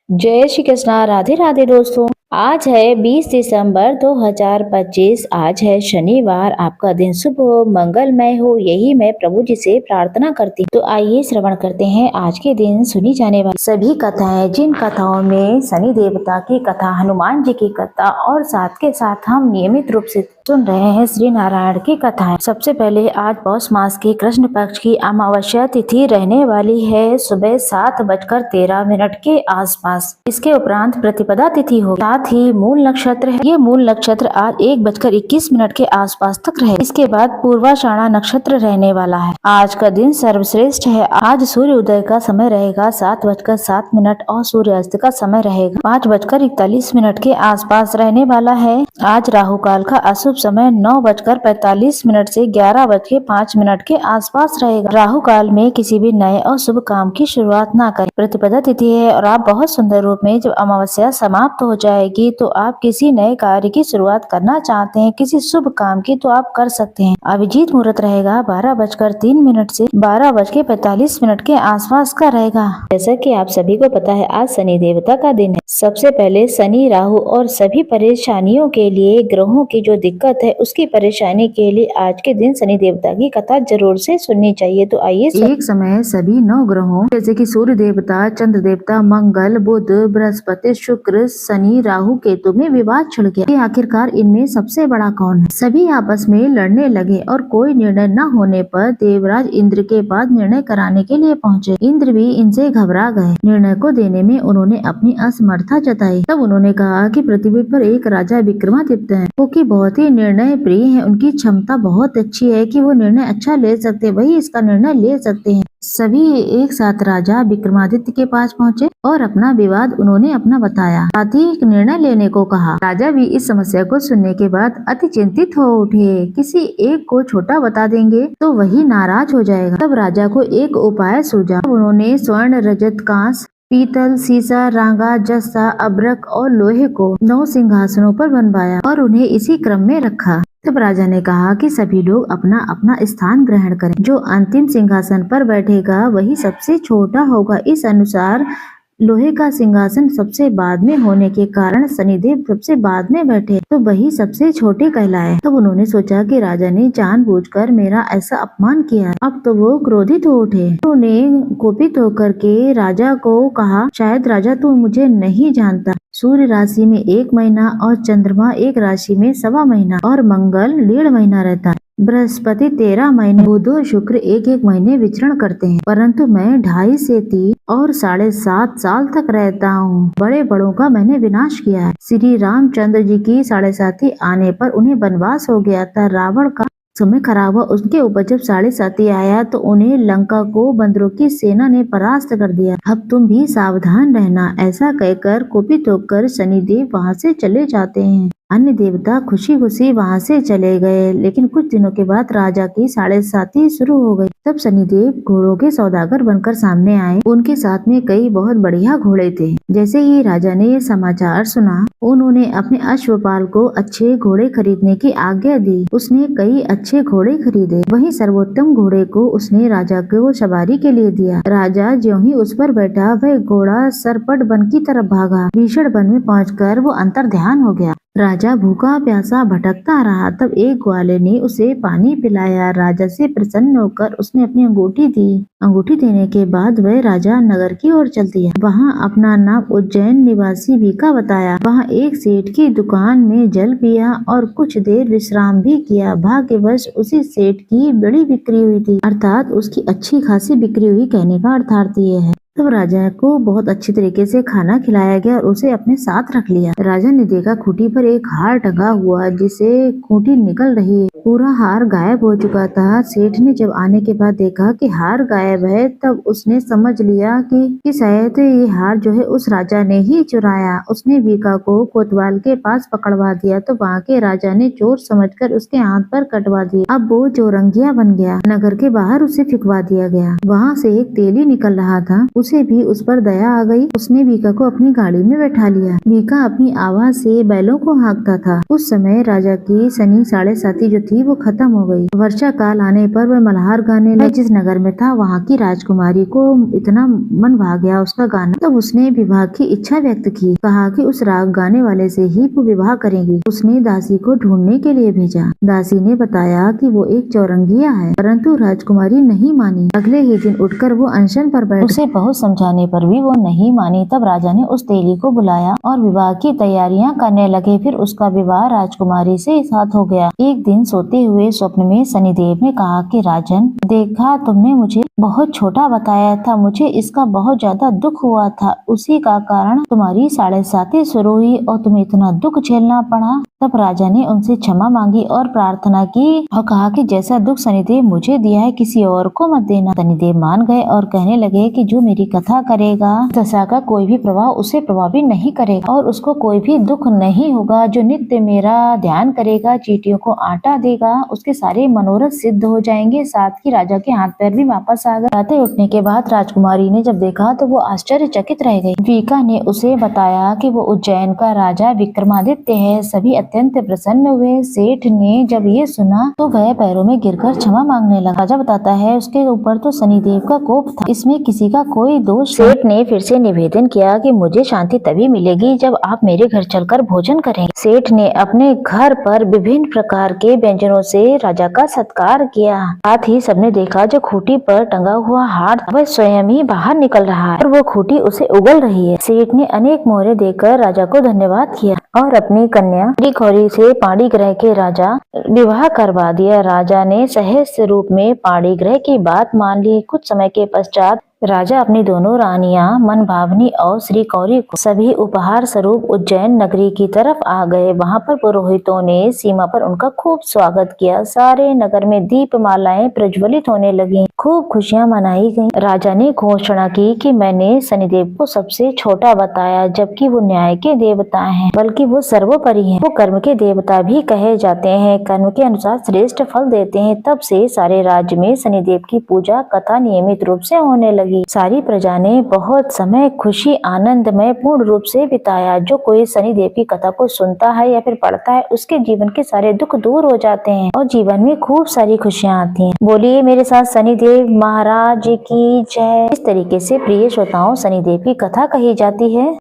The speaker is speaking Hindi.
जय श्री कृष्णा। राधे राधे दोस्तों। आज है 20 दिसंबर 2025। आज है शनिवार। आपका दिन शुभ हो, मंगलमय हो, यही मैं प्रभु जी से प्रार्थना करती हूँ। तो आइए श्रवण करते हैं आज के दिन सुनी जाने वाली सभी कथाएं। जिन कथाओं में शनि देवता की कथा, हनुमान जी की कथा और साथ के साथ हम नियमित रूप से सुन रहे हैं श्री नारायण की कथाएं। सबसे पहले आज पौष मास की कृष्ण पक्ष की अमावस्या तिथि रहने वाली है सुबह 7:13 के आसपास। इसके उपरांत प्रतिपदा तिथि होगी। साथ ही मूल नक्षत्र है। ये मूल नक्षत्र आज 1:21 के आसपास तक रहे। इसके बाद पूर्वाषाढ़ा नक्षत्र रहने वाला है। आज का दिन सर्वश्रेष्ठ है। आज सूर्य उदय का समय रहेगा 7:07 और सूर्यास्त का समय रहेगा 5:41 के आसपास रहने वाला है। आज राहु काल का अशुभ समय 9:45 से 11:05 के आसपास रहेगा। राहु काल में किसी भी नए और शुभ काम की शुरुआत ना करें। प्रतिपदा तिथि है और आप बहुत सुंदर रूप में जब अमावस्या समाप्त हो जाएगी तो आप किसी नए कार्य की शुरुआत करना चाहते हैं, किसी शुभ काम की, तो आप कर सकते हैं। अभिजीत मुहूर्त रहेगा 12:03 से 12:45 के आसपास का रहेगा। जैसा कि आप सभी को पता है आज शनि देवता का दिन है। सबसे पहले शनि, राहु और सभी परेशानियों के लिए, ग्रहों की जो दिक्कत है उसकी परेशानी के लिए आज के दिन शनि देवता की कथा जरूर से सुननी चाहिए। तो आइए एक समय सभी 9 ग्रहों जैसे कि सूर्य देवता, चंद्र देवता, मंगल, बुध, बृहस्पति, शुक्र, शनि, राहु, केतु में विवाद छिड़ गया कि आखिरकार इनमें सबसे बड़ा कौन है। सभी आपस में लड़ने लगे और कोई निर्णय न होने पर देवराज इंद्र के पास निर्णय कराने के लिए पहुँचे। इंद्र भी इनसे घबरा गए। निर्णय को देने में उन्होंने अपनी असमर्थता जताई। तब उन्होंने कहा कि पृथ्वी पर एक राजा विक्रमादित्य है, वो कि बहुत ही निर्णय प्रिय है। उनकी क्षमता बहुत अच्छी है कि वो निर्णय अच्छा ले सकते, वही इसका निर्णय ले सकते हैं। सभी एक साथ राजा विक्रमादित्य के पास पहुँचे और अपना विवाद उन्होंने अपना बताया, साथ ही एक निर्णय लेने को कहा। राजा भी इस समस्या को सुनने के बाद अति चिंतित हो उठे। किसी एक को छोटा बता देंगे तो वही नाराज हो जाएगा। तब राजा को एक उपाय सूझा। उन्होंने स्वर्ण, रजत, कांस, पीतल, सीसा, रांगा, जस्ता, अब्रक और लोहे को 9 सिंहासनों पर बनवाया और उन्हें इसी क्रम में रखा। तब राजा ने कहा कि सभी लोग अपना अपना स्थान ग्रहण करें। जो अंतिम सिंहासन पर बैठेगा वही सबसे छोटा होगा। इस अनुसार लोहे का सिंहासन सबसे बाद में होने के कारण शनिदेव सबसे बाद में बैठे तो वही सबसे छोटे कहलाए। तब उन्होंने सोचा कि राजा ने जानबूझकर मेरा ऐसा अपमान किया। अब तो वो क्रोधित हो उठे। उन्होंने कोपित होकर के राजा को कहा, शायद राजा तू मुझे नहीं जानता। सूर्य राशि में 1 महीना और चंद्रमा एक राशि में 1.25 महीना और मंगल 1.5 महीना रहता है। बृहस्पति 13 महीने, बुध और शुक्र 1-1 महीने विचरण करते हैं, परंतु मैं 2.5 से 3 और 7.5 साल तक रहता हूँ। बड़े बड़ों का मैंने विनाश किया है। श्री रामचंद्र जी की 7.5 आने पर उन्हें वनवास हो गया था। रावण का समय खराब हुआ। उसके ऊपर जब 7.5 आया तो उन्हें लंका को बंदरों की सेना ने परास्त कर दिया। अब तुम भी सावधान रहना। ऐसा कहकर कुपित होकर शनिदेव वहाँ से चले जाते हैं। अन्य देवता खुशी खुशी वहाँ से चले गए। लेकिन कुछ दिनों के बाद राजा की 7.5 शुरू हो गई। तब शनिदेव घोड़ों के सौदागर बनकर सामने आए। उनके साथ में कई बहुत बढ़िया घोड़े थे। जैसे ही राजा ने ये समाचार सुना, उन्होंने अपने अश्वपाल को अच्छे घोड़े खरीदने की आज्ञा दी। उसने कई अच्छे घोड़े खरीदे। वहीं सर्वोत्तम घोड़े को उसने राजा को सवारी के लिए दिया। राजा ज्यों ही उस पर बैठा, वह घोड़ा सरपट वन की तरफ भागा। भीषण वन में पहुंचकर वो अंतर ध्यान हो गया। राजा भूखा प्यासा भटकता रहा। तब एक ग्वाले ने उसे पानी पिलाया। राजा से प्रसन्न होकर उसने अपनी अंगूठी दी। अंगूठी देने के बाद वह राजा नगर की ओर चल दिया। वहाँ अपना नाम उज्जैन निवासी भीखा बताया। वहाँ एक सेठ की दुकान में जल पिया और कुछ देर विश्राम भी किया। भाग्यवश उसी सेठ की बड़ी बिक्री हुई थी, अर्थात उसकी अच्छी खासी बिक्री हुई, कहने का अर्थात ये है। तब राजा को बहुत अच्छी तरीके से खाना खिलाया गया और उसे अपने साथ रख लिया। राजा ने देखा खूंटी पर एक हार टंगा हुआ जिसे खूंटी निकल रही है। पूरा हार गायब हो चुका था। सेठ ने जब आने के बाद देखा कि हार गायब है, तब उसने समझ लिया कि शायद ये हार जो है उस राजा ने ही चुराया। उसने भीखा को कोतवाल के पास पकड़वा दिया तो वहाँ के राजा ने चोर समझकर उसके हाथ पर कटवा दिए। अब वो चौरंगिया बन गया। नगर के बाहर उसे फिकवा दिया गया। वहाँ से एक तेली निकल रहा था। उसे भी उस पर दया आ गई। उसने भीखा को अपनी गाड़ी में बैठा लिया। भीखा अपनी आवाज से बैलों को हाँकता था। उस समय राजा की शनि 7.5 जो थी थी वो खत्म हो गई। वर्षा काल आने पर वह मल्हार गाने लगा। जिस नगर में था वहाँ की राजकुमारी को इतना मन भा गया उसका गाना, तब उसने विवाह की इच्छा व्यक्त की। कहा कि उस राग गाने वाले से ही वो विवाह करेगी। उसने दासी को ढूंढने के लिए भेजा। दासी ने बताया कि वो एक चौरंगिया है, परंतु राजकुमारी नहीं मानी। अगले ही दिन उठकर वो अनशन पर बैठ। उसे बहुत समझाने पर भी वो नहीं मानी। तब राजा ने उस तेली को बुलाया और विवाह की तैयारियां करने लगे। फिर उसका विवाह राजकुमारी से साथ हो गया। एक दिन सोते हुए स्वप्न में शनिदेव ने कहा कि राजन, देखा तुमने मुझे बहुत छोटा बताया था, मुझे इसका बहुत ज्यादा दुख हुआ था, उसी का कारण तुम्हारी 7.5 शुरू हुई और तुम्हें इतना दुख झेलना पड़ा। तब राजा ने उनसे क्षमा मांगी और प्रार्थना की और कहा कि जैसा दुख शनिदेव मुझे दिया है किसी और को मत देना। शनिदेव मान गए और कहने लगे कि जो मेरी कथा करेगा दशा का कोई भी प्रभाव उसे प्रभावित नहीं करेगा और उसको कोई भी दुख नहीं होगा। जो नित्य मेरा ध्यान करेगा, चींटियों को आटा देगा, उसके सारे मनोरथ सिद्ध हो जाएंगे। साथ ही राजा के हाथ पैर भी वापस आ गए। रात उठने के बाद राजकुमारी ने जब देखा तो वो आश्चर्यचकित रह गई। विका ने उसे बताया कि वो उज्जैन का राजा विक्रमादित्य है। सभी अत्यंत प्रसन्न हुए। सेठ ने जब ये सुना तो वह पैरों में गिरकर क्षमा मांगने लगा। राजा बताता है उसके ऊपर तो शनिदेव का कोप था, इसमें किसी का कोई दोष। सेठ ने फिर से निवेदन किया कि मुझे शांति तभी मिलेगी जब आप मेरे घर चलकर भोजन करें। सेठ ने अपने घर पर विभिन्न प्रकार के व्यंजनों से राजा का सत्कार किया। साथ ही सबने देखा जो खूंटी पर टंगा हुआ हार वह स्वयं ही बाहर निकल रहा है और वो खूंटी उसे उगल रही है। सेठ ने अनेक मोहरे देकर राजा को धन्यवाद किया और अपनी कन्या खौरी से पाणिग्रह के राजा विवाह करवा दिया। राजा ने सहज रूप में पाणिग्रह की बात मान ली। कुछ समय के पश्चात राजा अपनी दोनों रानियां मनभावनी और श्री कौरी को सभी उपहार स्वरूप उज्जैन नगरी की तरफ आ गए। वहां पर पुरोहितों ने सीमा पर उनका खूब स्वागत किया। सारे नगर में दीपमालाएं प्रज्वलित होने लगी, खूब खुशियां मनाई गईं। राजा ने घोषणा की कि मैंने शनिदेव को सबसे छोटा बताया, जबकि वो न्याय के देवता हैं, बल्कि वो सर्वोपरि हैं। वो कर्म के देवता भी कहे जाते हैं, कर्म के अनुसार श्रेष्ठ फल देते हैं। तब से सारे राज्य में शनिदेव की पूजा कथा नियमित रूप से होने लगी। सारी प्रजा ने बहुत समय खुशी आनंद में पूर्ण रूप से बिताया। जो कोई शनिदेव की कथा को सुनता है या फिर पढ़ता है उसके जीवन के सारे दुख दूर हो जाते हैं और जीवन में खूब सारी खुशियां आती हैं। बोलिए मेरे साथ शनिदेव महाराज की जय। इस तरीके से प्रिय श्रोताओं शनिदेव की कथा कही जाती है।